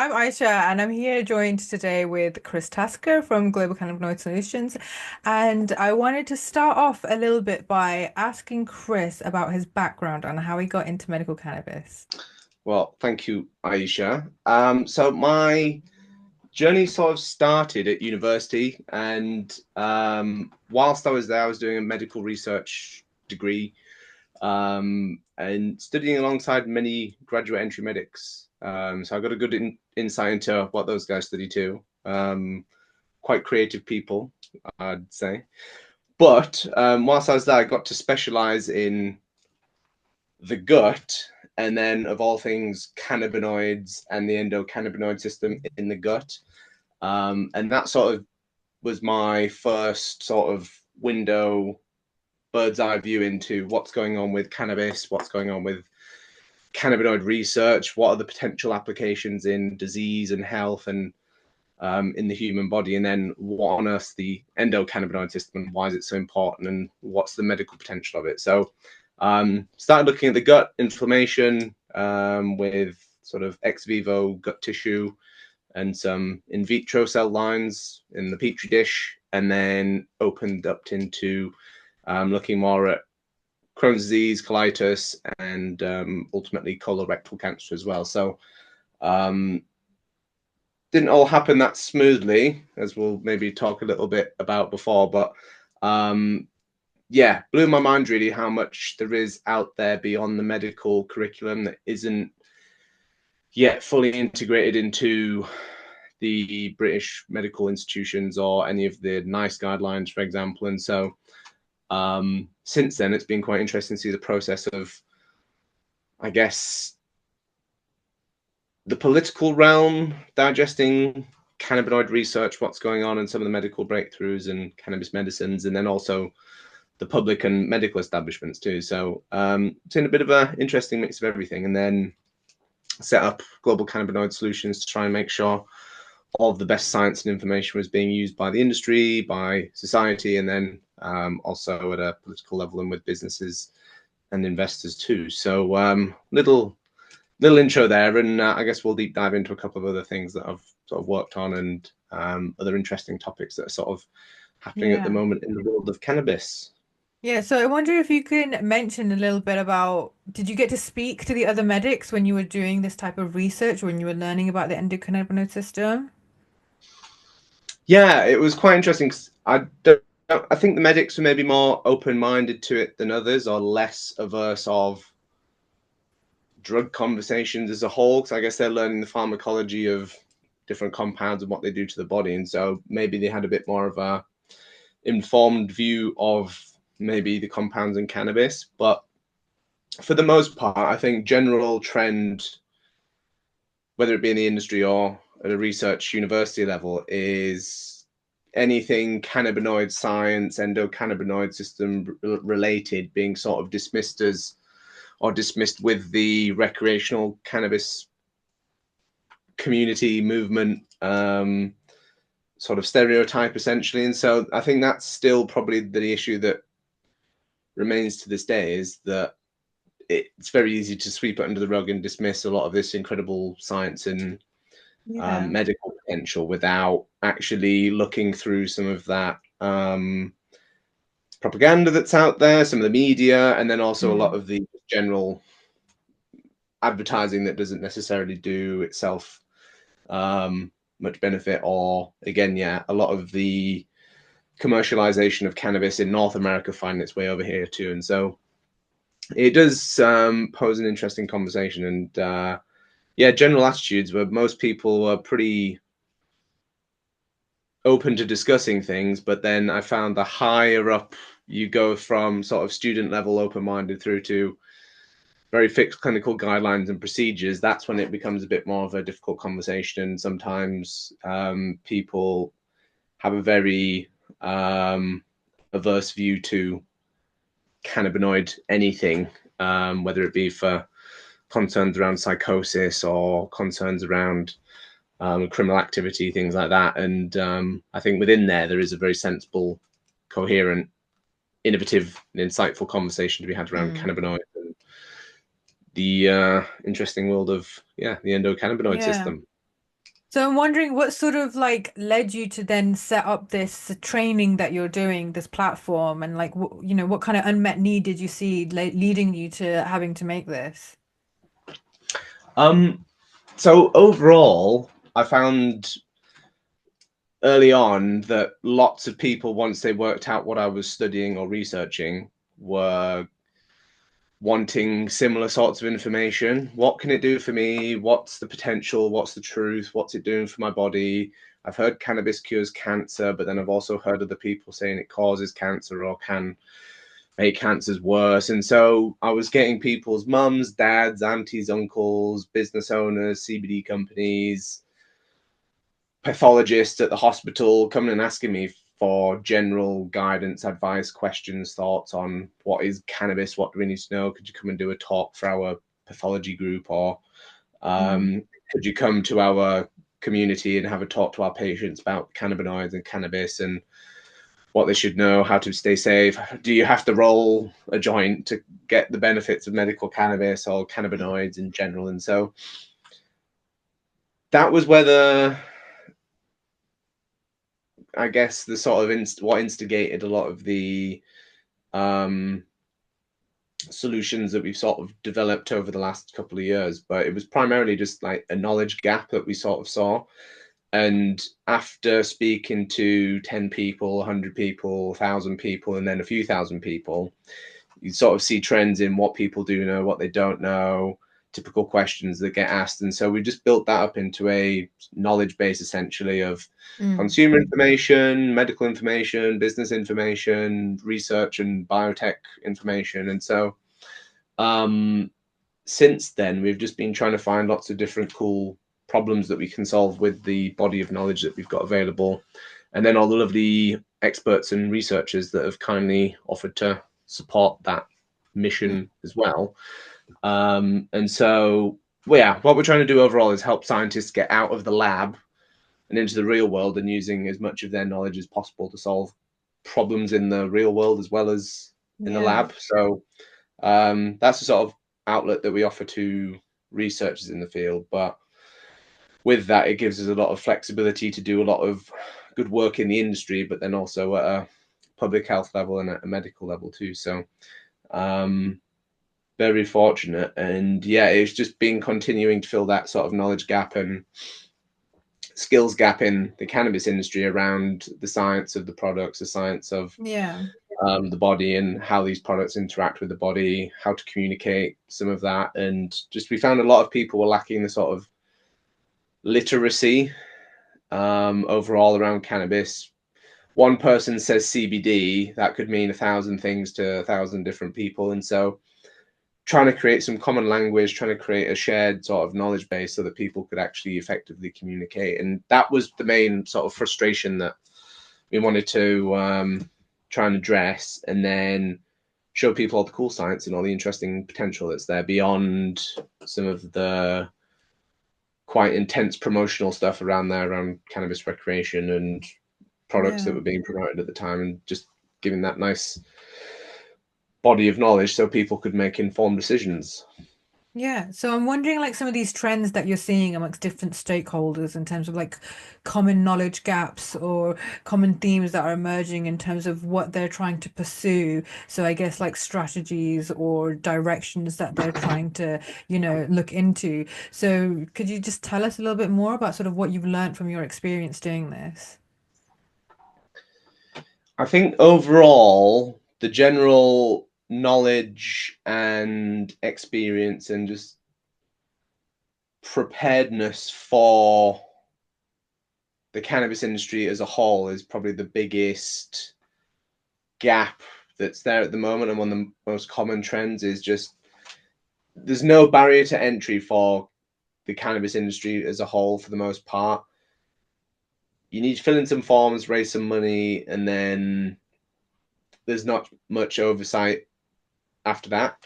I'm Aisha, and I'm here joined today with Chris Tasker from Global Cannabinoid Solutions. And I wanted to start off a little bit by asking Chris about his background and how he got into medical cannabis. Well, thank you, Aisha. So my journey sort of started at university, and whilst I was there, I was doing a medical research degree and studying alongside many graduate entry medics. So I got a good insight into what those guys study too. Quite creative people, I'd say. But whilst I was there, I got to specialize in the gut, and then of all things, cannabinoids and the endocannabinoid system in the gut. And that sort of was my first sort of window, bird's eye view into what's going on with cannabis, what's going on with cannabinoid research, what are the potential applications in disease and health and in the human body, and then what on earth the endocannabinoid system and why is it so important and what's the medical potential of it. So started looking at the gut inflammation with sort of ex vivo gut tissue and some in vitro cell lines in the petri dish, and then opened up into looking more at Crohn's disease, colitis, and ultimately colorectal cancer as well. So didn't all happen that smoothly, as we'll maybe talk a little bit about before, but yeah, blew my mind really how much there is out there beyond the medical curriculum that isn't yet fully integrated into the British medical institutions or any of the NICE guidelines, for example. And so since then, it's been quite interesting to see the process of, I guess, the political realm digesting cannabinoid research, what's going on, and some of the medical breakthroughs and cannabis medicines, and then also the public and medical establishments too. So it's in a bit of an interesting mix of everything, and then set up Global Cannabinoid Solutions to try and make sure all of the best science and information was being used by the industry, by society, and then also at a political level and with businesses and investors too. So little intro there, and I guess we'll deep dive into a couple of other things that I've sort of worked on and other interesting topics that are sort of happening at the Yeah. moment in the world of cannabis. Yeah, so I wonder if you can mention a little bit about, did you get to speak to the other medics when you were doing this type of research, when you were learning about the endocannabinoid system? Yeah, it was quite interesting. 'Cause I think the medics were maybe more open-minded to it than others, or less averse of drug conversations as a whole. Because I guess they're learning the pharmacology of different compounds and what they do to the body, and so maybe they had a bit more of a informed view of maybe the compounds in cannabis. But for the most part, I think general trend, whether it be in the industry or at a research university level, is anything cannabinoid science, endocannabinoid system related being sort of dismissed as or dismissed with the recreational cannabis community movement sort of stereotype essentially. And so I think that's still probably the issue that remains to this day, is that it's very easy to sweep it under the rug and dismiss a lot of this incredible science and Yeah. medical potential without actually looking through some of that propaganda that's out there, some of the media, and then also a lot Mm. of the general advertising that doesn't necessarily do itself much benefit. Or again, yeah, a lot of the commercialization of cannabis in North America finding its way over here too. And so it does pose an interesting conversation. And yeah, general attitudes where most people are pretty open to discussing things, but then I found the higher up you go from sort of student level open minded through to very fixed clinical guidelines and procedures, that's when it becomes a bit more of a difficult conversation. Sometimes people have a very averse view to cannabinoid anything, whether it be for concerns around psychosis or concerns around criminal activity, things like that. And I think within there is a very sensible, coherent, innovative, and insightful conversation to be had around Mm. cannabinoids and the interesting world of, yeah, the endocannabinoid Yeah. system. So I'm wondering what sort of like led you to then set up this training that you're doing, this platform, and like what kind of unmet need did you see leading you to having to make this? Um, so overall, I found early on that lots of people, once they worked out what I was studying or researching, were wanting similar sorts of information. What can it do for me? What's the potential? What's the truth? What's it doing for my body? I've heard cannabis cures cancer, but then I've also heard other people saying it causes cancer or can make cancers worse. And so I was getting people's mums, dads, aunties, uncles, business owners, CBD companies, pathologists at the hospital coming and asking me for general guidance, advice, questions, thoughts on what is cannabis, what do we need to know? Could you come and do a talk for our pathology group, or Mm. could you come to our community and have a talk to our patients about cannabinoids and cannabis and what they should know, how to stay safe? Do you have to roll a joint to get the benefits of medical cannabis or cannabinoids in general? And so that was where I guess the sort of what instigated a lot of the um, solutions that we've sort of developed over the last couple of years. But it was primarily just like a knowledge gap that we sort of saw. And after speaking to 10 people, 100 people, 1,000 people, and then a few thousand people, you sort of see trends in what people do know, what they don't know, typical questions that get asked. And so we just built that up into a knowledge base essentially of Mm. consumer information, medical information, business information, research and biotech information. And so um, since then, we've just been trying to find lots of different cool problems that we can solve with the body of knowledge that we've got available. And then all the lovely experts and researchers that have kindly offered to support that Yeah. mission as well. And so, well, yeah, what we're trying to do overall is help scientists get out of the lab and into the real world and using as much of their knowledge as possible to solve problems in the real world as well as in the Yeah. lab. So that's the sort of outlet that we offer to researchers in the field. But with that, it gives us a lot of flexibility to do a lot of good work in the industry, but then also at a public health level and at a medical level too. So um, very fortunate. And yeah, it's just been continuing to fill that sort of knowledge gap and skills gap in the cannabis industry around the science of the products, the science of Yeah. the body and how these products interact with the body, how to communicate some of that. And just we found a lot of people were lacking the sort of literacy overall around cannabis. One person says CBD, that could mean 1,000 things to 1,000 different people. And so trying to create some common language, trying to create a shared sort of knowledge base so that people could actually effectively communicate. And that was the main sort of frustration that we wanted to try and address, and then show people all the cool science and all the interesting potential that's there beyond some of the quite intense promotional stuff around there around cannabis recreation and products that Yeah. were being promoted at the time, and just giving that nice body of knowledge so people could make informed decisions. Yeah, so I'm wondering like some of these trends that you're seeing amongst different stakeholders in terms of like common knowledge gaps or common themes that are emerging in terms of what they're trying to pursue. So I guess like strategies or directions that they're trying to, look into. So could you just tell us a little bit more about sort of what you've learned from your experience doing this? I think overall, the general knowledge and experience and just preparedness for the cannabis industry as a whole is probably the biggest gap that's there at the moment. And one of the most common trends is just there's no barrier to entry for the cannabis industry as a whole for the most part. You need to fill in some forms, raise some money, and then there's not much oversight after that.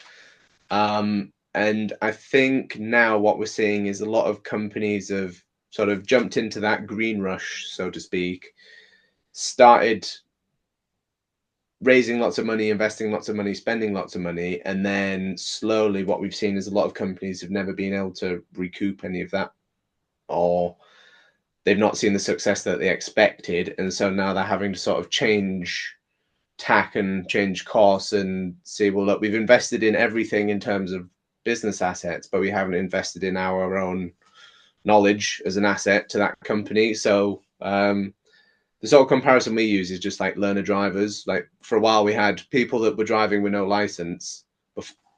And I think now what we're seeing is a lot of companies have sort of jumped into that green rush, so to speak, started raising lots of money, investing lots of money, spending lots of money, and then slowly what we've seen is a lot of companies have never been able to recoup any of that or they've not seen the success that they expected, and so now they're having to sort of change tack and change course and say, well, look, we've invested in everything in terms of business assets, but we haven't invested in our own knowledge as an asset to that company. So the sort of comparison we use is just like learner drivers. Like for a while, we had people that were driving with no license.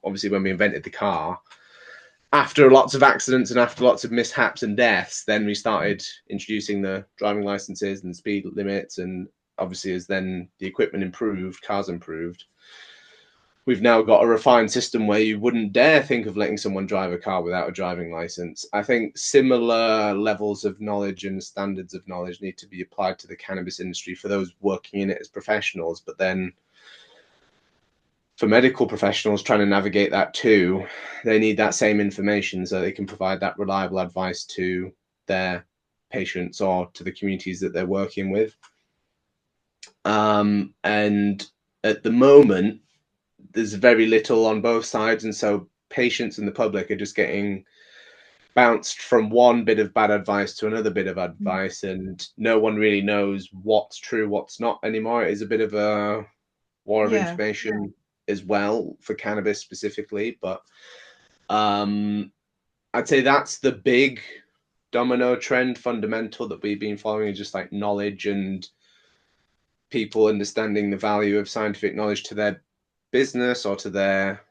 Obviously, when we invented the car, after lots of accidents and after lots of mishaps and deaths, then we started introducing the driving licenses and speed limits. And obviously, as then the equipment improved, cars improved, we've now got a refined system where you wouldn't dare think of letting someone drive a car without a driving license. I think similar levels of knowledge and standards of knowledge need to be applied to the cannabis industry for those working in it as professionals, but then for medical professionals trying to navigate that too, they need that same information so they can provide that reliable advice to their patients or to the communities that they're working with. And at the moment, there's very little on both sides, and so patients and the public are just getting bounced from one bit of bad advice to another bit of advice, and no one really knows what's true, what's not anymore. It is a bit of a war of Yeah. information as well for cannabis specifically, but I'd say that's the big domino trend fundamental that we've been following, is just like knowledge and people understanding the value of scientific knowledge to their business or to their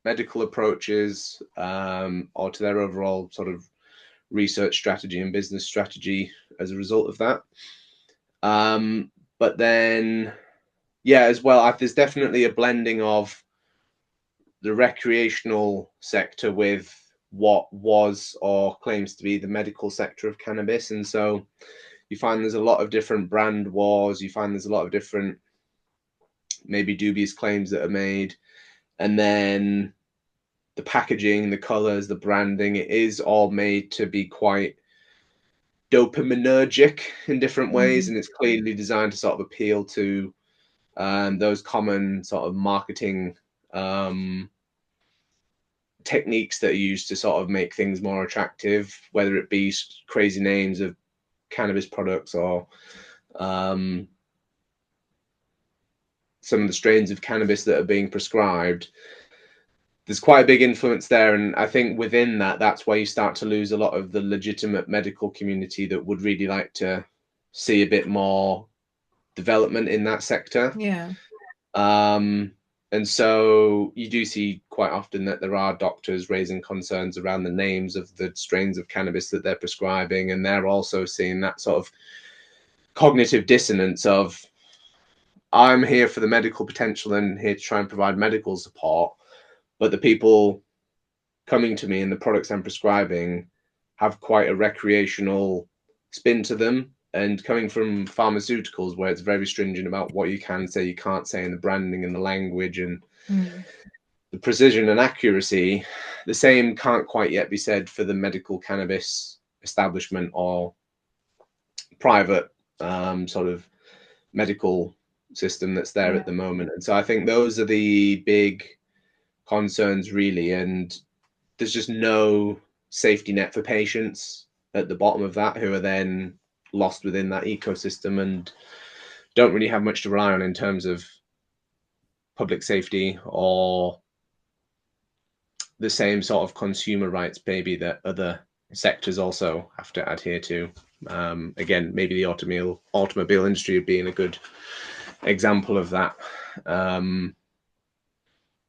medical approaches, or to their overall sort of research strategy and business strategy as a result of that. But then, yeah, as well, there's definitely a blending of the recreational sector with what was or claims to be the medical sector of cannabis. And so you find there's a lot of different brand wars. You find there's a lot of different, maybe dubious claims that are made. And then the packaging, the colors, the branding, it is all made to be quite dopaminergic in different ways. Mm. And it's clearly designed to sort of appeal to those common sort of marketing techniques that are used to sort of make things more attractive, whether it be crazy names of cannabis products or um, some of the strains of cannabis that are being prescribed. There's quite a big influence there, and I think within that, that's why you start to lose a lot of the legitimate medical community that would really like to see a bit more development in that sector. Yeah. Um, and so you do see quite often that there are doctors raising concerns around the names of the strains of cannabis that they're prescribing, and they're also seeing that sort of cognitive dissonance of, I'm here for the medical potential and here to try and provide medical support, but the people coming to me and the products I'm prescribing have quite a recreational spin to them. And coming from pharmaceuticals, where it's very stringent about what you can say, you can't say, and the branding and the language and Mm. the precision and accuracy, the same can't quite yet be said for the medical cannabis establishment or private sort of medical system that's there at Yeah. the moment. And so I think those are the big concerns, really. And there's just no safety net for patients at the bottom of that, who are then lost within that ecosystem and don't really have much to rely on in terms of public safety or the same sort of consumer rights, maybe, that other sectors also have to adhere to. Again, maybe the automobile industry being a good example of that. So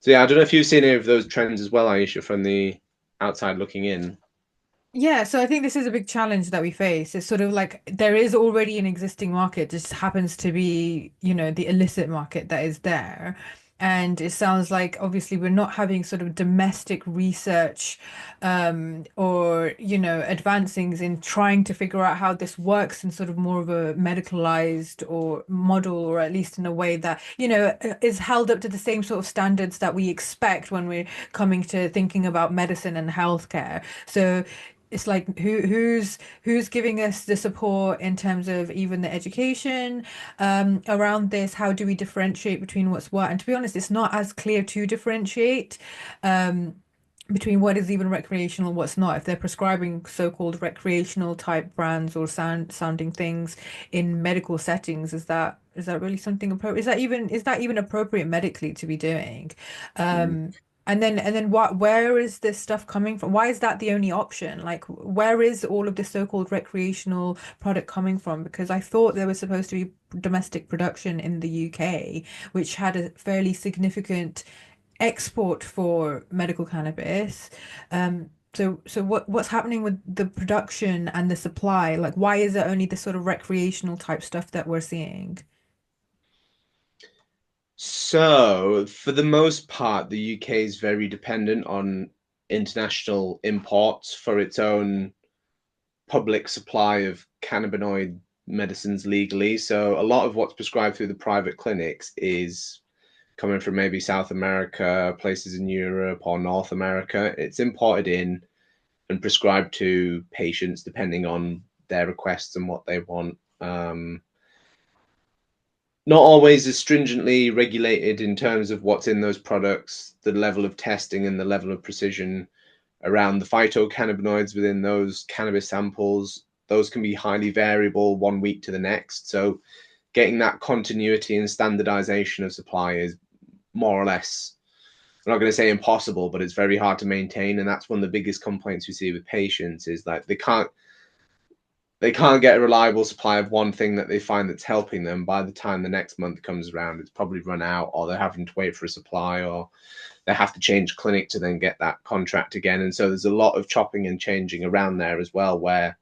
yeah, I don't know if you've seen any of those trends as well, Aisha, from the outside looking in. Yeah, so I think this is a big challenge that we face. It's sort of like there is already an existing market, just happens to be, the illicit market that is there. And it sounds like obviously we're not having sort of domestic research or, advancings in trying to figure out how this works in sort of more of a medicalized or model, or at least in a way that, is held up to the same sort of standards that we expect when we're coming to thinking about medicine and healthcare. So it's like who's giving us the support in terms of even the education around this? How do we differentiate between what's what? And to be honest, it's not as clear to differentiate. Um, between what is even recreational and what's not. If they're prescribing so-called recreational type brands or sounding things in medical settings, is that really something appropriate? Is that even appropriate medically to be doing? Mm. And then what where is this stuff coming from? Why is that the only option? Like where is all of this so-called recreational product coming from? Because I thought there was supposed to be domestic production in the UK, which had a fairly significant export for medical cannabis. So what's happening with the production and the supply? Like, why is it only the sort of recreational type stuff that we're seeing? So, for the most part, the UK is very dependent on international imports for its own public supply of cannabinoid medicines legally. So, a lot of what's prescribed through the private clinics is coming from maybe South America, places in Europe or North America. It's imported in and prescribed to patients depending on their requests and what they want. Not always as stringently regulated in terms of what's in those products, the level of testing and the level of precision around the phytocannabinoids within those cannabis samples. Those can be highly variable one week to the next. So getting that continuity and standardization of supply is more or less, I'm not going to say impossible, but it's very hard to maintain. And that's one of the biggest complaints we see with patients is that they can't get a reliable supply of one thing that they find that's helping them. By the time the next month comes around, it's probably run out, or they're having to wait for a supply, or they have to change clinic to then get that contract again. And so there's a lot of chopping and changing around there as well, where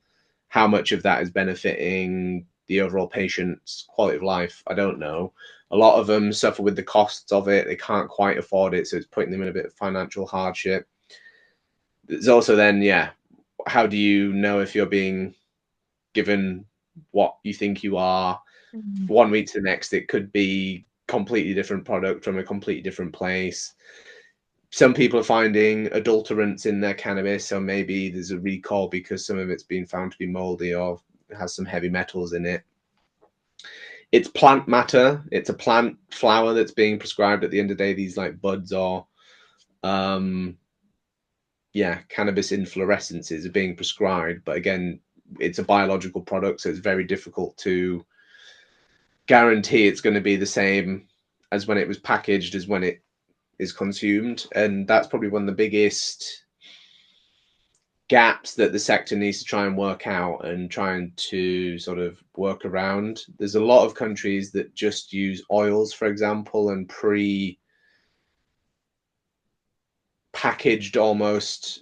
how much of that is benefiting the overall patient's quality of life, I don't know. A lot of them suffer with the costs of it. They can't quite afford it, so it's putting them in a bit of financial hardship. There's also then, yeah, how do you know if you're being given what you think you are? Mhm. One week to the next, it could be completely different product from a completely different place. Some people are finding adulterants in their cannabis, so maybe there's a recall because some of it's been found to be moldy or has some heavy metals in it. It's plant matter. It's a plant flower that's being prescribed at the end of the day. These like buds or um, yeah, cannabis inflorescences are being prescribed, but again, it's a biological product, so it's very difficult to guarantee it's going to be the same as when it was packaged as when it is consumed. And that's probably one of the biggest gaps that the sector needs to try and work out and trying to sort of work around. There's a lot of countries that just use oils, for example, and packaged almost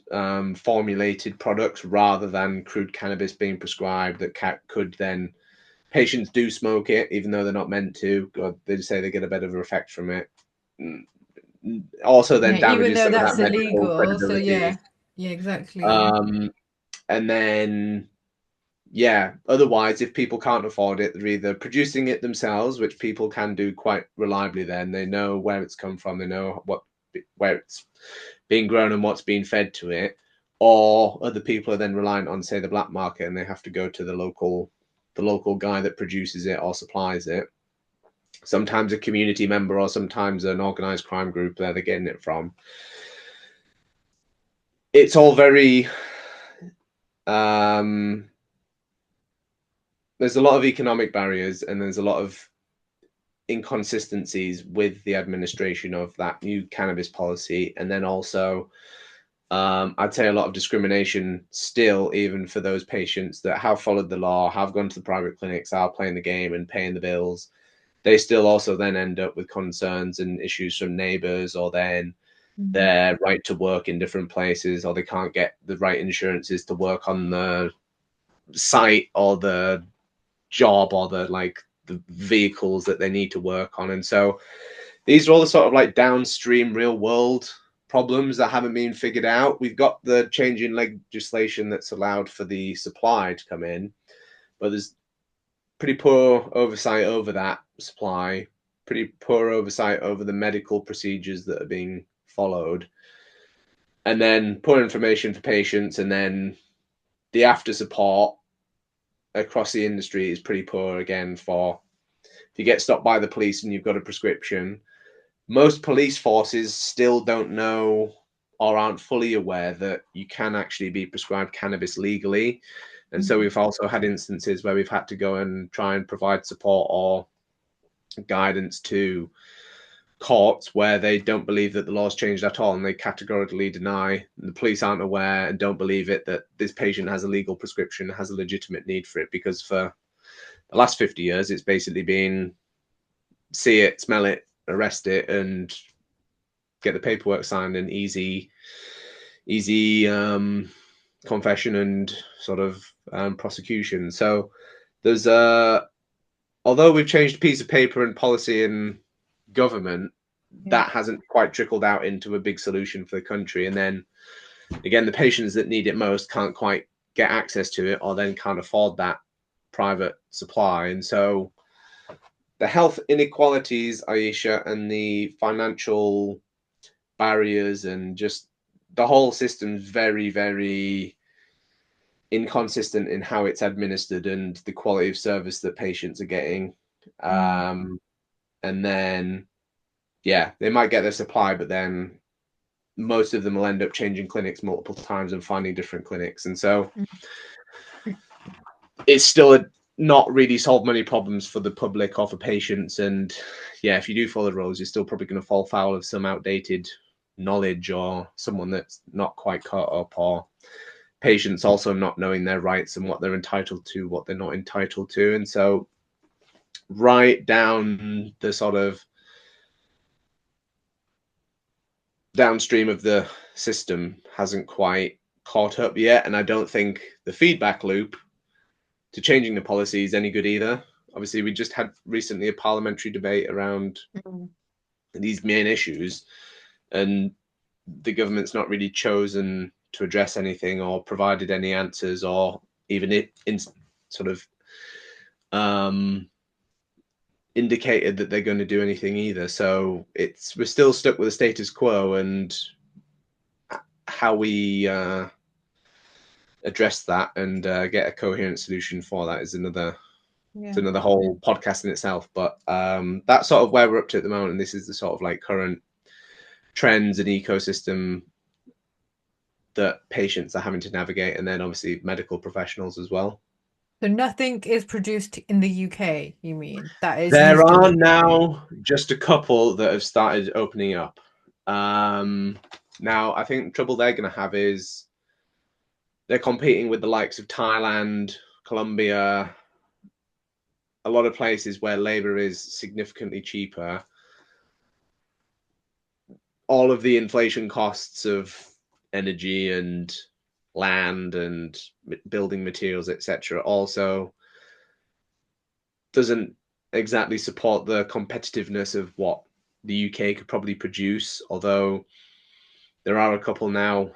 formulated products rather than crude cannabis being prescribed that could then patients do smoke it even though they're not meant to, or they say they get a better effect from it. Also Yeah, then even damages though some of that that's medical illegal. So credibility. yeah, yeah, exactly. um, and then yeah, otherwise if people can't afford it, they're either producing it themselves, which people can do quite reliably, then they know where it's come from, they know where it's being grown and what's being fed to it, or other people are then reliant on, say, the black market, and they have to go to the local guy that produces it or supplies it. Sometimes a community member, or sometimes an organized crime group that they're getting it from. It's all very um, there's a lot of economic barriers and there's a lot of inconsistencies with the administration of that new cannabis policy, and then also I'd say a lot of discrimination still, even for those patients that have followed the law, have gone to the private clinics, are playing the game and paying the bills. They still also then end up with concerns and issues from neighbours, or then Mhm. their right to work in different places, or they can't get the right insurances to work on the site or the job or the vehicles that they need to work on. And so these are all the sort of like downstream real world problems that haven't been figured out. We've got the change in legislation that's allowed for the supply to come in, but there's pretty poor oversight over that supply, pretty poor oversight over the medical procedures that are being followed, and then poor information for patients, and then the after support across the industry is pretty poor again. For if you get stopped by the police and you've got a prescription, most police forces still don't know or aren't fully aware that you can actually be prescribed cannabis legally. And so Mhm. we've also had instances where we've had to go and try and provide support or guidance to courts where they don't believe that the law's changed at all, and they categorically deny, the police aren't aware and don't believe it, that this patient has a legal prescription, has a legitimate need for it, because for the last 50 years it's basically been see it, smell it, arrest it, and get the paperwork signed, and easy confession and sort of prosecution. So there's although we've changed a piece of paper and policy in government, Yeah. that hasn't quite trickled out into a big solution for the country. And then again, the patients that need it most can't quite get access to it, or then can't afford that private supply. And so the health inequalities, Aisha, and the financial barriers, and just the whole system's very, very inconsistent in how it's administered and the quality of service that patients are getting. Mm. And then, yeah, they might get their supply, but then most of them will end up changing clinics multiple times and finding different clinics. And so it's still not really solved many problems for the public or for patients. And yeah, if you do follow the rules, you're still probably going to fall foul of some outdated knowledge, or someone that's not quite caught up, or patients also not knowing their rights and what they're entitled to, what they're not entitled to. And so right down the sort of downstream of the system hasn't quite caught up yet. And I don't think the feedback loop to changing the policy is any good either. Obviously, we just had recently a parliamentary debate around Mm. these main issues, and the government's not really chosen to address anything or provided any answers, or even in sort of um, indicated that they're going to do anything either. So we're still stuck with the status quo, and how we address that and get a coherent solution for that is another it's Yeah. another whole podcast in itself. But that's sort of where we're up to at the moment. And this is the sort of like current trends and ecosystem that patients are having to navigate, and then obviously medical professionals as well. So nothing is produced in the UK, you mean? That is There used are illegally. now just a couple that have started opening up. Um, Now, I think the trouble they're going to have is they're competing with the likes of Thailand, Colombia, a lot of places where labor is significantly cheaper. All of the inflation costs of energy and land and building materials, etc., also doesn't exactly support the competitiveness of what the UK could probably produce. Although there are a couple now, a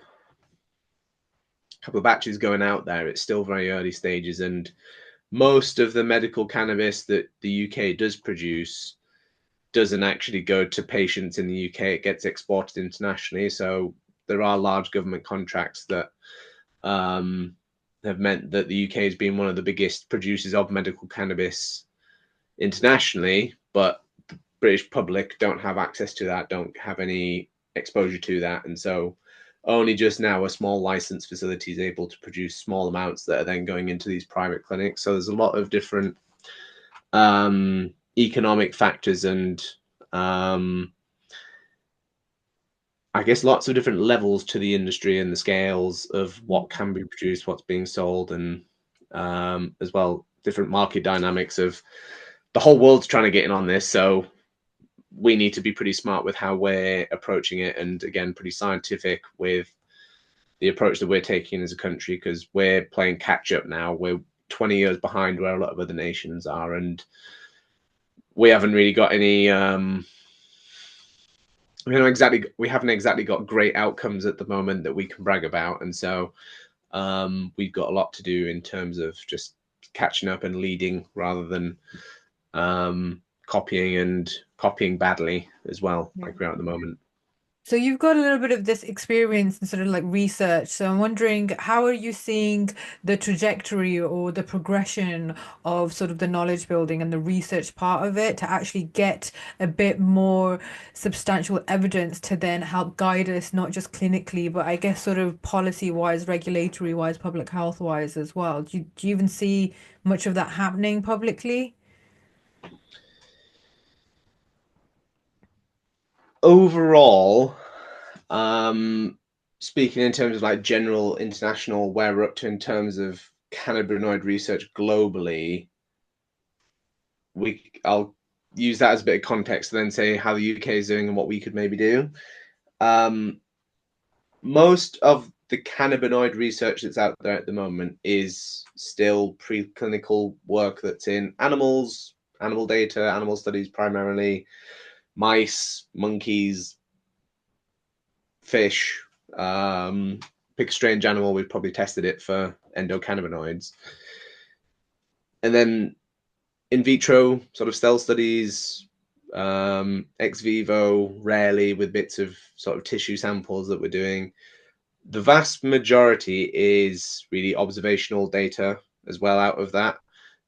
couple of batches going out there, it's still very early stages, and most of the medical cannabis that the UK does produce doesn't actually go to patients in the UK. It gets exported internationally. So there are large government contracts that um, have meant that the UK has been one of the biggest producers of medical cannabis internationally, but the British public don't have access to that, don't have any exposure to that. And so only just now a small license facility is able to produce small amounts that are then going into these private clinics. So there's a lot of different economic factors and um, I guess lots of different levels to the industry and the scales of what can be produced, what's being sold, and as well different market dynamics of the whole world's trying to get in on this. So we need to be pretty smart with how we're approaching it, and again, pretty scientific with the approach that we're taking as a country, because we're playing catch up now. We're 20 years behind where a lot of other nations are, and we haven't really got any we haven't exactly got great outcomes at the moment that we can brag about. And so we've got a lot to do in terms of just catching up and leading, rather than copying badly as well, Yeah. like we're at the moment. So you've got a little bit of this experience in sort of like research. So I'm wondering, how are you seeing the trajectory or the progression of sort of the knowledge building and the research part of it to actually get a bit more substantial evidence to then help guide us, not just clinically, but I guess sort of policy wise, regulatory wise, public health wise as well. Do you even see much of that happening publicly? Overall, um, speaking in terms of like general international, where we're up to in terms of cannabinoid research globally, I'll use that as a bit of context and then say how the UK is doing and what we could maybe do. Um, Most of the cannabinoid research that's out there at the moment is still preclinical work that's in animals, animal data, animal studies primarily, mice, monkeys, fish. Pick a strange animal, we've probably tested it for endocannabinoids. And then in vitro sort of cell studies, ex vivo, rarely with bits of sort of tissue samples that we're doing. The vast majority is really observational data as well out of that.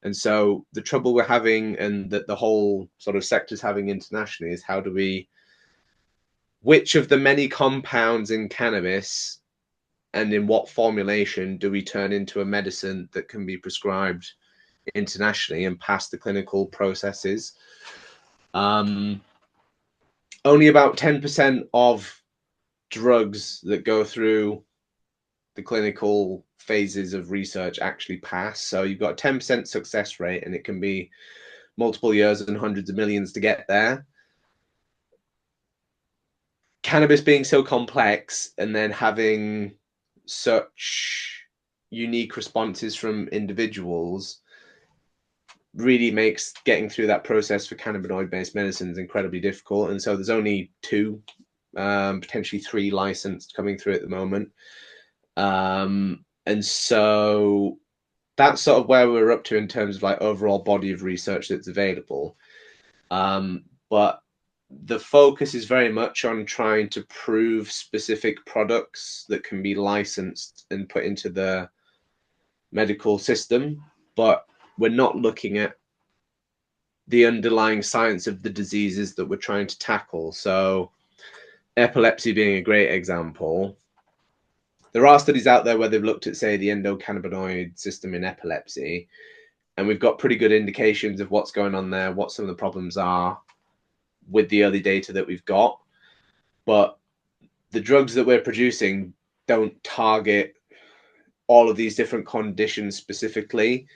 And so the trouble we're having and that the whole sort of sector's having internationally is how do we, which of the many compounds in cannabis and in what formulation do we turn into a medicine that can be prescribed internationally and pass the clinical processes? Um, Only about 10% of drugs that go through the clinical phases of research actually pass. So you've got a 10% success rate, and it can be multiple years and hundreds of millions to get there. Cannabis being so complex and then having such unique responses from individuals really makes getting through that process for cannabinoid based medicines incredibly difficult. And so there's only two, potentially three licensed coming through at the moment. And so that's sort of where we're up to in terms of like overall body of research that's available. But the focus is very much on trying to prove specific products that can be licensed and put into the medical system. But we're not looking at the underlying science of the diseases that we're trying to tackle. So, epilepsy being a great example, there are studies out there where they've looked at, say, the endocannabinoid system in epilepsy, and we've got pretty good indications of what's going on there, what some of the problems are with the early data that we've got. But the drugs that we're producing don't target all of these different conditions specifically.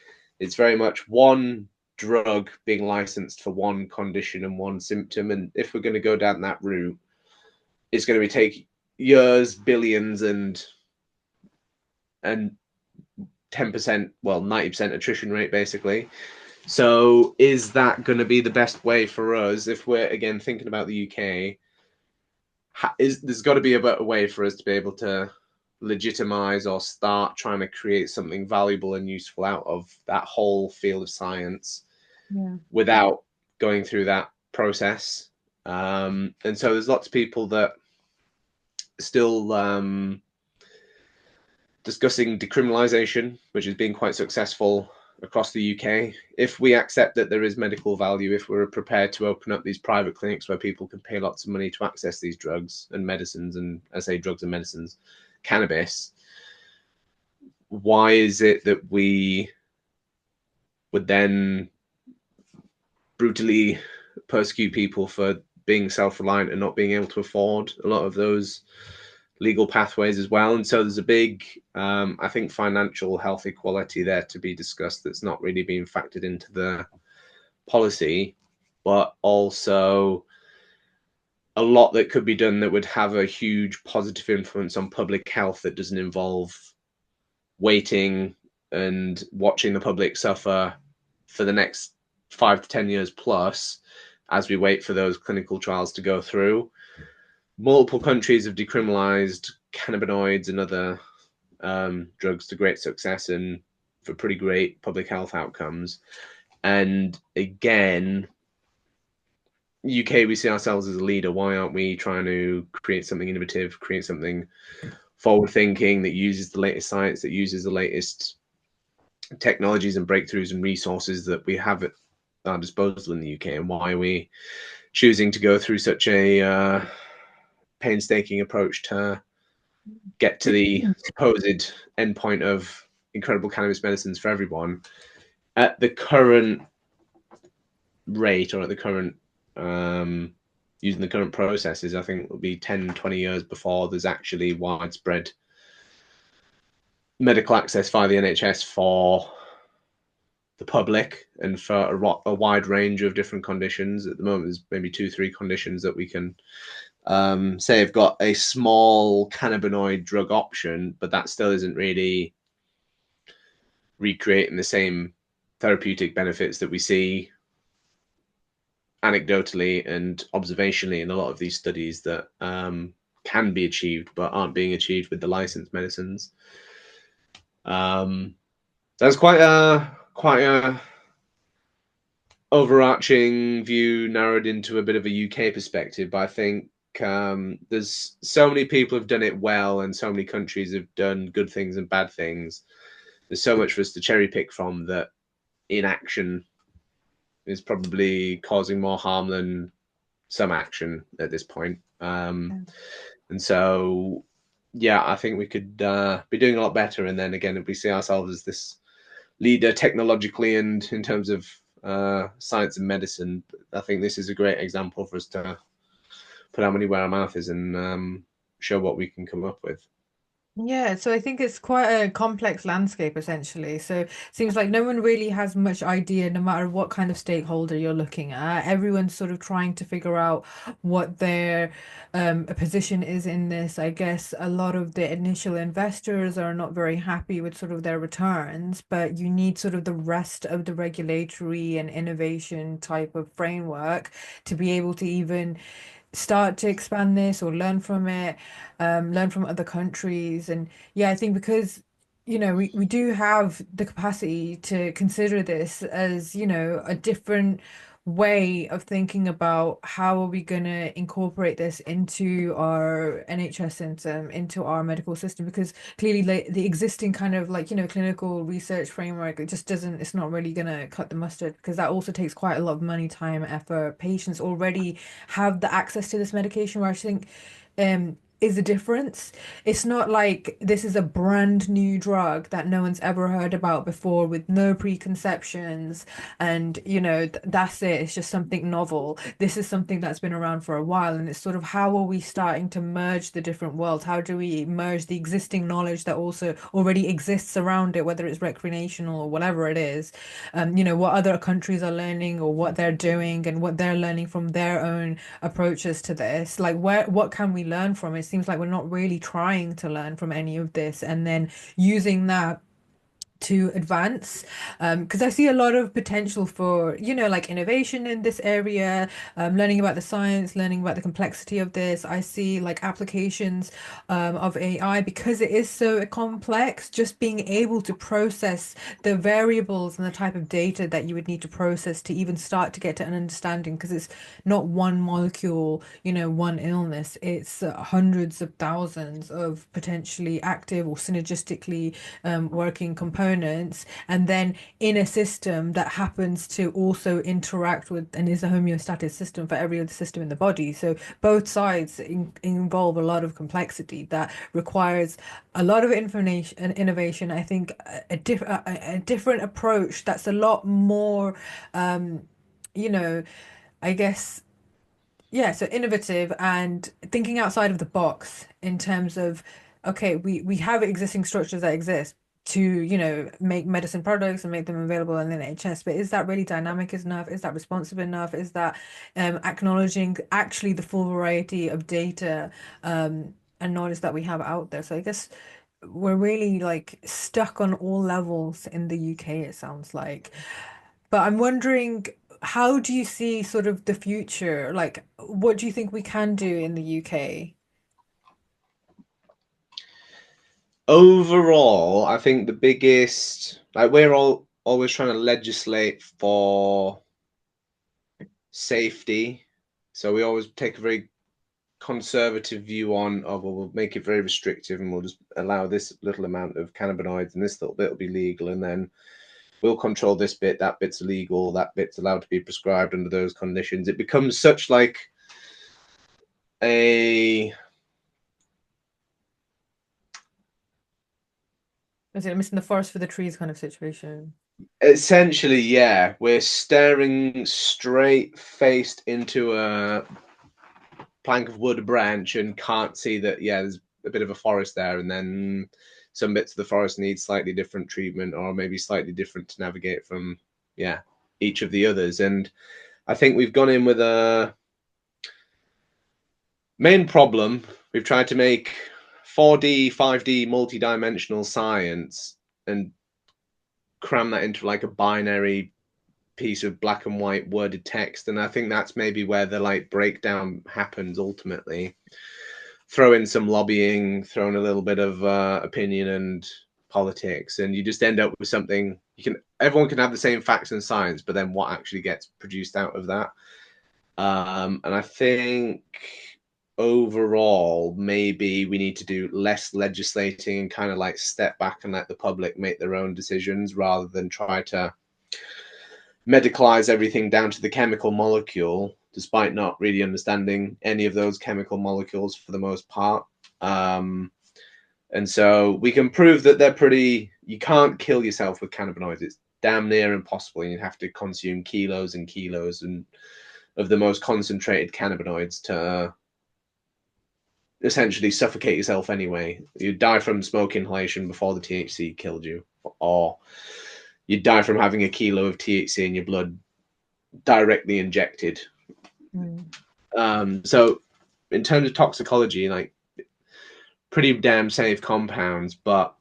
It's very much one drug being licensed for one condition and one symptom. And if we're going to go down that route, it's going to be take years, billions, and 10%, well, 90% attrition rate basically. So is that going to be the best way for us if we're again thinking about the UK? There's got to be a better way for us to be able to legitimize or start trying to create something valuable and useful out of that whole field of science Yeah. without going through that process. And so there's lots of people that still discussing decriminalization, which has been quite successful across the UK. If we accept that there is medical value, if we're prepared to open up these private clinics where people can pay lots of money to access these drugs and medicines, and I say drugs and medicines, cannabis, why is it that we would then brutally persecute people for being self-reliant and not being able to afford a lot of those legal pathways as well? And so there's a big, I think, financial health equality there to be discussed that's not really being factored into the policy, but also a lot that could be done that would have a huge positive influence on public health that doesn't involve waiting and watching the public suffer for the next 5 to 10 years plus as we wait for those clinical trials to go through. Multiple countries have decriminalized cannabinoids and other drugs to great success and for pretty great public health outcomes. And again, UK, we see ourselves as a leader. Why aren't we trying to create something innovative, create something forward thinking that uses the latest science, that uses the latest technologies and breakthroughs and resources that we have at our disposal in the UK? And why are we choosing to go through such a painstaking approach to get to the supposed endpoint of incredible cannabis medicines for everyone at the current rate, or at the current using the current processes? I think it'll be 10, 20 years before there's actually widespread medical access via the NHS for the public and for a wide range of different conditions. At the moment, there's maybe 2, 3 conditions that we can say have got a small cannabinoid drug option, but that still isn't really recreating the same therapeutic benefits that we see anecdotally and observationally in a lot of these studies that can be achieved but aren't being achieved with the licensed medicines. That's quite a overarching view narrowed into a bit of a UK perspective, but I think there's so many people have done it well, and so many countries have done good things and bad things. There's so much for us to cherry pick from that inaction is probably causing more harm than some action at this point. And so, yeah, I think we could be doing a lot better. And then again, if we see ourselves as this leader technologically and in terms of science and medicine, I think this is a great example for us to put our money where our mouth is and show what we can come up with. Yeah, so I think it's quite a complex landscape essentially. So it seems like no one really has much idea, no matter what kind of stakeholder you're looking at. Everyone's sort of trying to figure out what their position is in this. I guess a lot of the initial investors are not very happy with sort of their returns, but you need sort of the rest of the regulatory and innovation type of framework to be able to even start to expand this or learn from it, learn from other countries. And yeah, I think because, we do have the capacity to consider this as, a different way of thinking about how are we going to incorporate this into our NHS system, into our medical system, because clearly like, the existing kind of like, clinical research framework, it just doesn't, it's not really going to cut the mustard because that also takes quite a lot of money, time, effort. Patients already have the access to this medication, where I think is the difference. It's not like this is a brand new drug that no one's ever heard about before with no preconceptions and that's it. It's just something novel. This is something that's been around for a while, and it's sort of how are we starting to merge the different worlds? How do we merge the existing knowledge that also already exists around it, whether it's recreational or whatever it is, what other countries are learning or what they're doing and what they're learning from their own approaches to this. Like what can we learn from? It seems like we're not really trying to learn from any of this and then using that to advance, because I see a lot of potential for like innovation in this area, learning about the science, learning about the complexity of this. I see like applications of AI because it is so complex, just being able to process the variables and the type of data that you would need to process to even start to get to an understanding, because it's not one molecule, one illness. It's hundreds of thousands of potentially active or synergistically working components, and then in a system that happens to also interact with and is a homeostatic system for every other system in the body. So both sides involve a lot of complexity that requires a lot of information and innovation. I think a different approach that's a lot more, um, you know, I guess yeah, so innovative and thinking outside of the box in terms of, okay, we have existing structures that exist to, make medicine products and make them available in the NHS, but is that really dynamic enough? Is that responsive enough? Is that acknowledging actually the full variety of data and knowledge that we have out there? So I guess we're really like stuck on all levels in the UK, it sounds like. But I'm wondering, how do you see sort of the future? Like, what do you think we can do in the UK? Overall, I think the biggest, like, we're all always trying to legislate for safety So we always take a very conservative view on, oh, well, we'll make it very restrictive and we'll just allow this little amount of cannabinoids and this little bit will be legal. And then we'll control this bit, that bit's illegal, that bit's allowed to be prescribed under those conditions. It becomes such like a Is it missing the forest for the trees kind of situation? essentially, yeah, we're staring straight faced into a plank of wood branch and can't see that, yeah, there's a bit of a forest there, and then some bits of the forest need slightly different treatment or maybe slightly different to navigate from, yeah, each of the others. And I think we've gone in with a main problem. We've tried to make 4D, 5D multi-dimensional science and cram that into like a binary piece of black and white worded text. And I think that's maybe where the like breakdown happens ultimately. Throw in some lobbying, throw in a little bit of opinion and politics, and you just end up with something. Everyone can have the same facts and science, but then what actually gets produced out of that? And I think overall, maybe we need to do less legislating and kind of like step back and let the public make their own decisions rather than try to medicalize everything down to the chemical molecule, despite not really understanding any of those chemical molecules for the most part. And so we can prove that they're pretty, you can't kill yourself with cannabinoids. It's damn near impossible. You have to consume kilos and kilos of the most concentrated cannabinoids to essentially suffocate yourself anyway. You'd die from smoke inhalation before the THC killed you, or you'd die from having a kilo of THC in your blood directly injected. Mm. So in terms of toxicology, like pretty damn safe compounds, but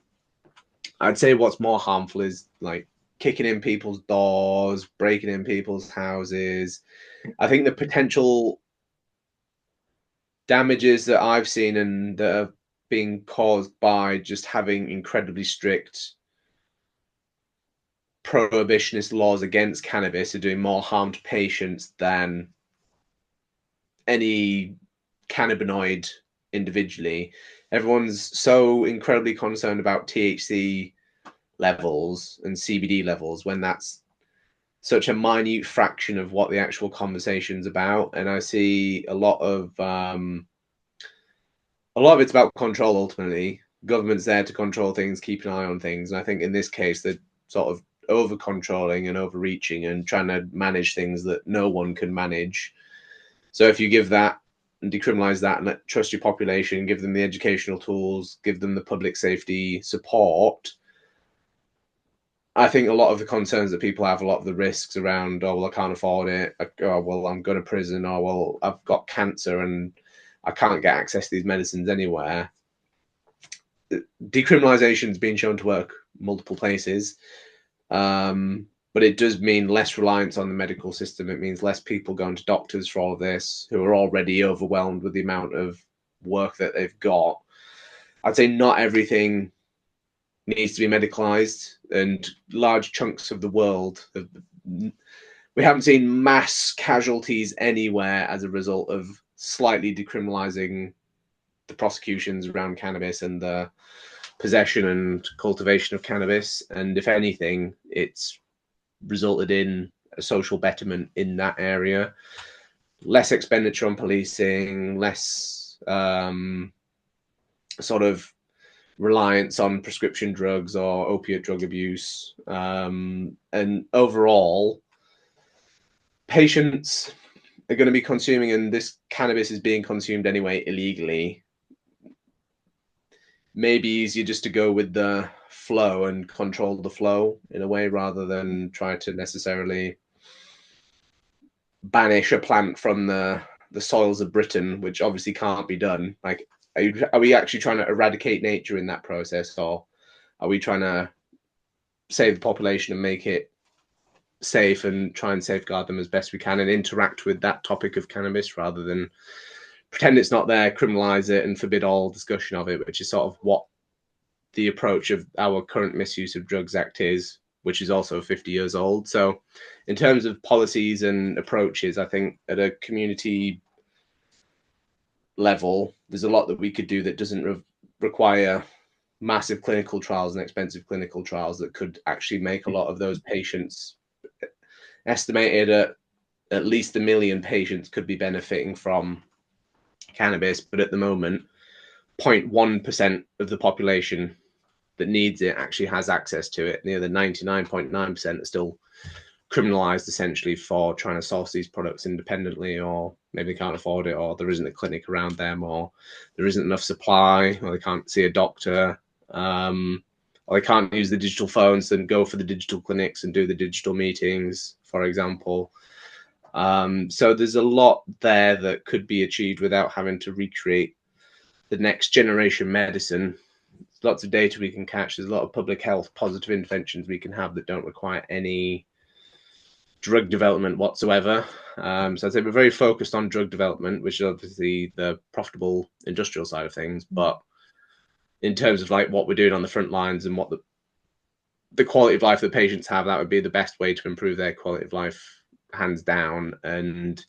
I'd say what's more harmful is like kicking in people's doors, breaking in people's houses. I think the potential damages that I've seen and that are being caused by just having incredibly strict prohibitionist laws against cannabis are doing more harm to patients than any cannabinoid individually. Everyone's so incredibly concerned about THC levels and CBD levels when that's such a minute fraction of what the actual conversation's about. And I see a lot of it's about control ultimately. Government's there to control things, keep an eye on things. And I think in this case, they're sort of over controlling and overreaching and trying to manage things that no one can manage. So if you give that and decriminalize that and trust your population, give them the educational tools, give them the public safety support, I think a lot of the concerns that people have, a lot of the risks around, oh, well, I can't afford it, oh, well, I'm going to prison, or, well, I've got cancer and I can't get access to these medicines anywhere. Decriminalisation has been shown to work multiple places, but it does mean less reliance on the medical system. It means less people going to doctors for all of this who are already overwhelmed with the amount of work that they've got. I'd say not everything needs to be medicalized, and large chunks of the world we haven't seen mass casualties anywhere as a result of slightly decriminalizing the prosecutions around cannabis and the possession and cultivation of cannabis. And if anything, it's resulted in a social betterment in that area, less expenditure on policing, less sort of reliance on prescription drugs or opiate drug abuse. And overall, patients are going to be consuming, and this cannabis is being consumed anyway illegally. Maybe easier just to go with the flow and control the flow in a way rather than try to necessarily banish a plant from the soils of Britain, which obviously can't be done. Like, are we actually trying to eradicate nature in that process, or are we trying to save the population and make it safe and try and safeguard them as best we can and interact with that topic of cannabis rather than pretend it's not there, criminalize it, and forbid all discussion of it, which is sort of what the approach of our current Misuse of Drugs Act is, which is also 50 years old. So in terms of policies and approaches, I think at a community level, there's a lot that we could do that doesn't require massive clinical trials and expensive clinical trials that could actually make a lot of those patients, estimated at least 1 million patients, could be benefiting from cannabis. But at the moment, 0.1% of the population that needs it actually has access to it. The other 99.9% are still criminalized essentially for trying to source these products independently, or maybe they can't afford it, or there isn't a clinic around them, or there isn't enough supply, or they can't see a doctor, or they can't use the digital phones and go for the digital clinics and do the digital meetings, for example. So there's a lot there that could be achieved without having to recreate the next generation medicine. There's lots of data we can catch. There's a lot of public health positive interventions we can have that don't require any drug development whatsoever. So I'd say we're very focused on drug development, which is obviously the profitable industrial side of things. But in terms of like what we're doing on the front lines and what the quality of life that patients have, that would be the best way to improve their quality of life, hands down. And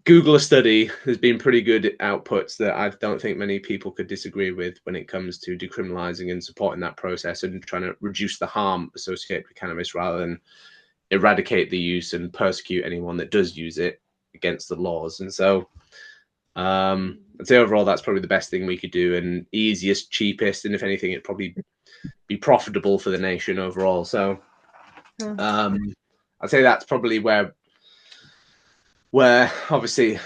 Google a study has been pretty good outputs that I don't think many people could disagree with when it comes to decriminalizing and supporting that process and trying to reduce the harm associated with cannabis rather than eradicate the use and persecute anyone that does use it against the laws. And so I'd say overall that's probably the best thing we could do, and easiest, cheapest, and if anything, it'd probably be profitable for the nation overall. So I'd say that's probably where obviously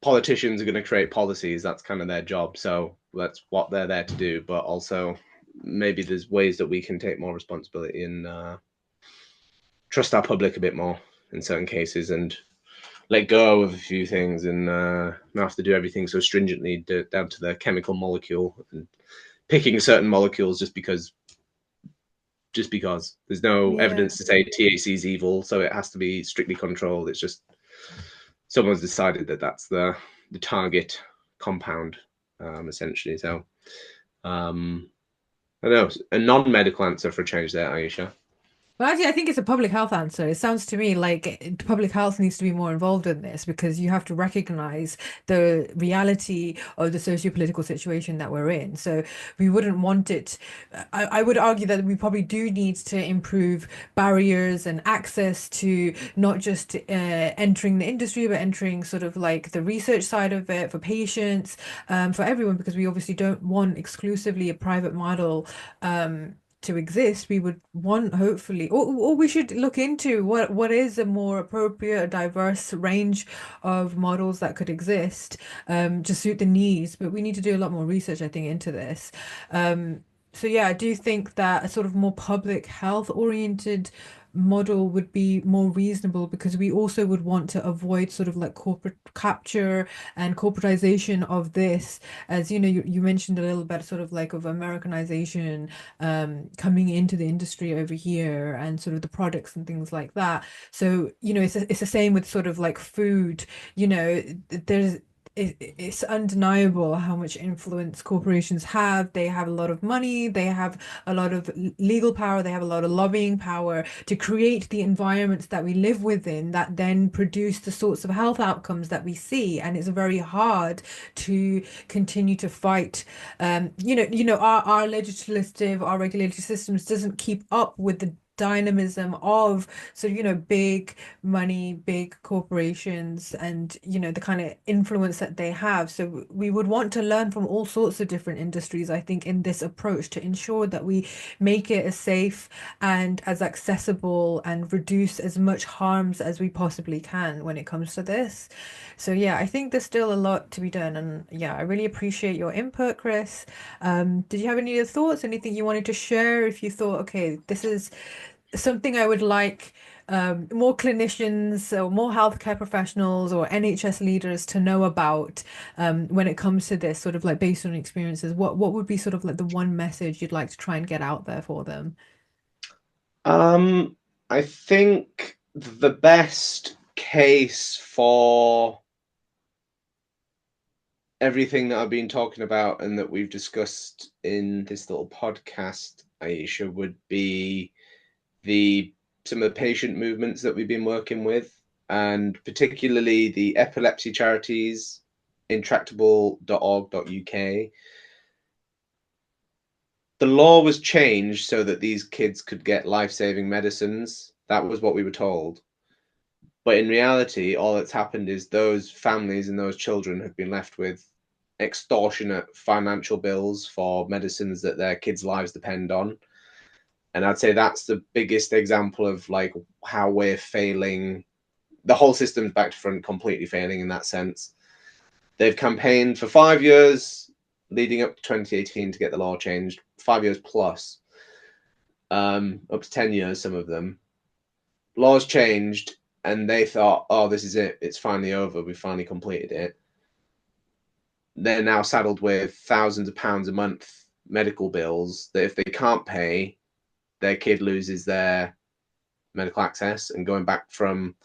politicians are going to create policies. That's kind of their job. So that's what they're there to do. But also maybe there's ways that we can take more responsibility and trust our public a bit more in certain cases and let go of a few things and not have to do everything so stringently down to the chemical molecule and picking certain molecules just because there's no evidence to say THC is evil, so it has to be strictly controlled. It's just someone's decided that that's the target compound, essentially. So I don't know, a non-medical answer for a change there, Aisha. Well, actually, I think it's a public health answer. It sounds to me like public health needs to be more involved in this because you have to recognize the reality of the socio-political situation that we're in. So we wouldn't want it. I would argue that we probably do need to improve barriers and access to not just entering the industry, but entering sort of like the research side of it for patients, for everyone, because we obviously don't want exclusively a private model. To exist, we would want hopefully, or we should look into what is a more appropriate, a diverse range of models that could exist to suit the needs. But we need to do a lot more research, I think, into this. So yeah, I do think that a sort of more public health oriented model would be more reasonable because we also would want to avoid sort of like corporate capture and corporatization of this. As you know, you mentioned a little bit sort of like of Americanization coming into the industry over here and sort of the products and things like that. So, you know, it's the same with sort of like food, you know, there's it's undeniable how much influence corporations have. They have a lot of money, they have a lot of legal power, they have a lot of lobbying power to create the environments that we live within that then produce the sorts of health outcomes that we see. And it's very hard to continue to fight. Our legislative, our regulatory systems doesn't keep up with the dynamism of big money, big corporations, and the kind of influence that they have. So we would want to learn from all sorts of different industries, I think, in this approach to ensure that we make it as safe and as accessible and reduce as much harms as we possibly can when it comes to this. So yeah, I think there's still a lot to be done, and yeah, I really appreciate your input, Chris. Did you have any other thoughts, anything you wanted to share? If you thought, okay, this is something I would like more clinicians or more healthcare professionals or NHS leaders to know about when it comes to this, sort of like based on experiences, what would be sort of like the one message you'd like to try and get out there for them? I think the best case for everything that I've been talking about and that we've discussed in this little podcast, Aisha, would be some of the patient movements that we've been working with. and particularly the epilepsy charities, intractable.org.uk. The law was changed so that these kids could get life-saving medicines. That was what we were told. But in reality, all that's happened is those families and those children have been left with extortionate financial bills for medicines that their kids' lives depend on. And I'd say that's the biggest example of like how we're failing. The whole system's back to front, completely failing in that sense. They've campaigned for 5 years leading up to 2018 to get the law changed, 5 years plus, up to 10 years, some of them. Laws changed, and they thought, oh, this is it. It's finally over. We finally completed it. They're now saddled with thousands of pounds a month medical bills that if they can't pay, their kid loses their medical access, and going back from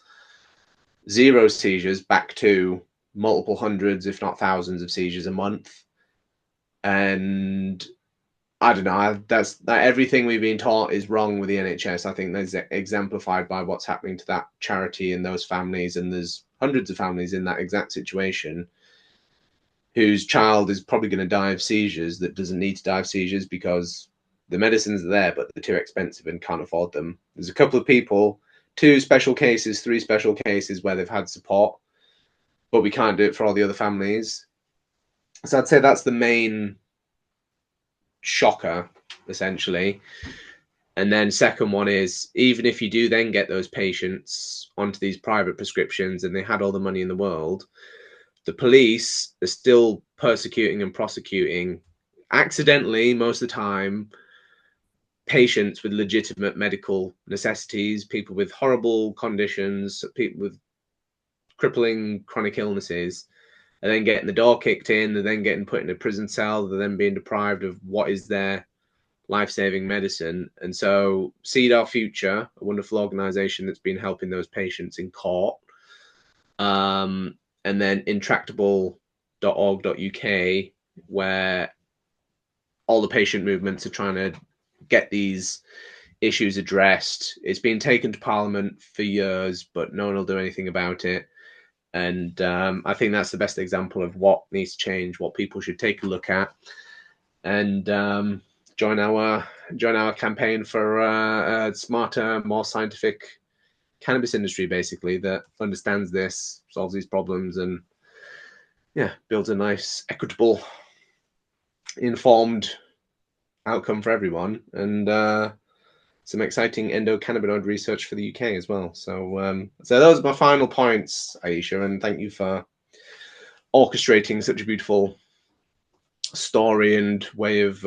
0 seizures back to multiple hundreds, if not thousands of seizures a month. And I don't know, that's that everything we've been taught is wrong with the NHS. I think that's exemplified by what's happening to that charity and those families. And there's hundreds of families in that exact situation whose child is probably going to die of seizures that doesn't need to die of seizures because the medicines are there, but they're too expensive and can't afford them. There's a couple of people, 2 special cases, 3 special cases where they've had support, but we can't do it for all the other families. So I'd say that's the main shocker, essentially. And then second one is, even if you do then get those patients onto these private prescriptions and they had all the money in the world, the police are still persecuting and prosecuting, accidentally most of the time, patients with legitimate medical necessities, people with horrible conditions, people with crippling chronic illnesses, and then getting the door kicked in, they're then getting put in a prison cell, they're then being deprived of what is their life-saving medicine. And so Seed Our Future, a wonderful organization that's been helping those patients in court, and then intractable.org.uk, where all the patient movements are trying to get these issues addressed. It's been taken to Parliament for years, but no one will do anything about it. And I think that's the best example of what needs to change, what people should take a look at, and join our campaign for a smarter, more scientific cannabis industry, basically, that understands this, solves these problems, and yeah, builds a nice, equitable, informed outcome for everyone, and some exciting endocannabinoid research for the UK as well. So those are my final points, Aisha, and thank you for orchestrating such a beautiful story and way of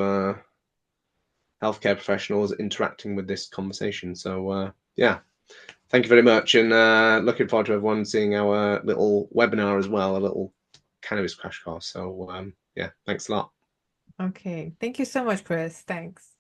healthcare professionals interacting with this conversation. So yeah, thank you very much, and looking forward to everyone seeing our little webinar as well, a little cannabis crash course. So yeah, thanks a lot. Okay. Thank you so much, Chris. Thanks.